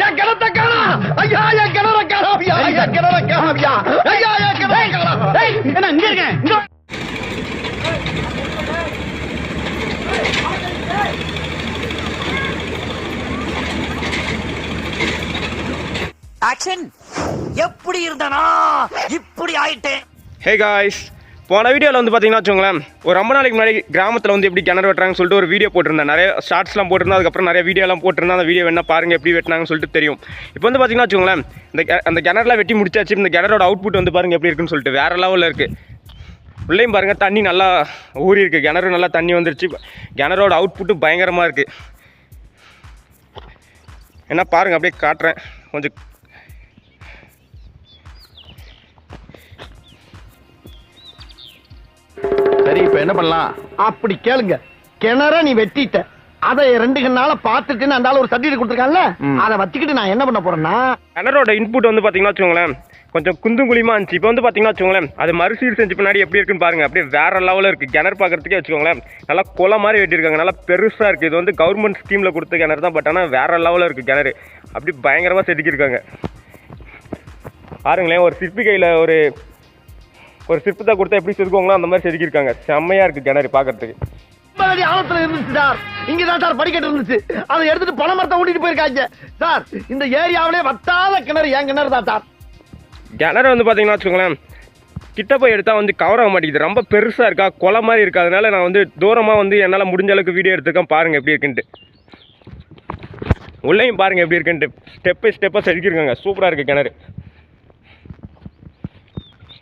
என் கிணத்தை காணோம். ஐயா என் கிணற காணோம்யா. என் கிணற காணோம்யா. ஐயா என் கிணற காணோம். டேய் என்ன இங்க இருக்கேன் இங்க ஆக்ஷன். எப்படி இருந்தனா இப்படி ஆயிட்டேன். ஹே காய்ஸ், போன வீடியோவில் வந்து பார்த்தீங்கன்னா வச்சுக்கோங்களேன், ஒரு ரொம்ப நாளைக்கு முன்னாடி கிராமத்தில் வந்து எப்படி கிணறு வெட்டுறாங்கன்னு சொல்லிட்டு ஒரு வீடியோ போட்டிருந்தேன். நிறைய ஷார்ட்ஸ்லாம் போட்டிருந்தேன், அதுக்கப்புறம் நிறைய வீடியோலாம் போட்டிருந்தேன். அந்த வீடியோ என்ன பாருங்கள் எப்படி வெட்டினாங்கன்னு சொல்லிட்டு தெரியும். இப்போ வந்து பார்த்தீங்கன்னா வச்சுக்கோங்களேன், அந்த கிணறுலாம் வெட்டி முடிச்சாச்சு. இந்த கிணறோட அவுட்புட் வந்து பாருங்கள் எப்படி இருக்குன்னு சொல்லிட்டு வேறு லெவலில் இருக்குது. உள்ளேயும் பாருங்கள் தண்ணி நல்லா ஊறி இருக்குது, கிணறு நல்லா தண்ணி வந்துருச்சு. கிணறோட அவுட்புட்டு பயங்கரமாக இருக்குது. என்ன பாருங்கள் அப்படியே காட்டுறேன் கொஞ்சம். சரி இப்ப என்ன பண்ணலாம்? அப்படி கேளுங்க. கிணற நீ வெட்டிட்ட, அதை 2 கண்ணால பாத்துட்டு அந்த ஆளு ஒரு சர்டிஃபிகேட் கொடுத்துருக்கான்ல, அதை வச்சுக்கிட்டு நான் என்ன பண்ண போறேன்னா, கிணறோட இன்புட் வந்து பார்த்தீங்கன்னா வச்சுக்கோங்களேன் கொஞ்சம் குந்தும் குழியுமா இருந்துச்சு. இப்போ வந்து பார்த்தீங்கன்னா வச்சுக்கோங்களேன் அது மறுசீர் செஞ்சு பின்னாடி எப்படி இருக்குன்னு பாருங்கள். அப்படியே வேறு லெவலில் இருக்குது. கிணறு பார்க்குறதுக்கே வச்சுக்கோங்களேன் நல்லா குளம் மாதிரி வெட்டியிருக்காங்க, நல்லா பெருசாக இருக்குது. இது வந்து கவர்மெண்ட் ஸ்கீமில் கொடுத்த கிணறு தான், பட் ஆனால் வேறு லெவலில் இருக்குது கிணறு. அப்படி பயங்கரமாக செதுக்கியிருக்காங்க பாருங்களேன். ஒரு சிற்பி கையில் ஒரு சிற்பத்தை கொடுத்தா எப்படி செதுக்குவாங்களோ அந்த மாதிரி செதுக்கியிருக்காங்க. செம்மையாக இருக்குது கிணறு பார்க்குறதுக்கு. ஆழத்துல இருந்துச்சு சார். இங்கதான் சார் படிக்கட்டு இருந்துச்சு, அதை எடுத்துட்டு பனை மரத்தை ஓட்டிட்டு போயிருக்காங்க சார். இந்த ஏரியாவிலே வத்தாத கிணறு என் கிணறு தான் சார். கிணறு வந்து பார்த்தீங்கன்னா வச்சுக்கோங்களேன் கிட்ட போய் எடுத்தால் வந்து கவர் ஆக மாட்டேங்குது, ரொம்ப பெருசாக இருக்கா, கொலை மாதிரி இருக்கா. அதனால நான் வந்து தூரமாக வந்து என்னால் முடிஞ்ச அளவுக்கு வீடியோ எடுத்துருக்கேன். பாருங்கள் எப்படி இருக்குன்ட்டு. உள்ளேயும் பாருங்கள் எப்படி இருக்குன்ட்டு. ஸ்டெப் பை ஸ்டெப்பாக செதுக்கியிருக்காங்க. சூப்பராக இருக்குது கிணறு.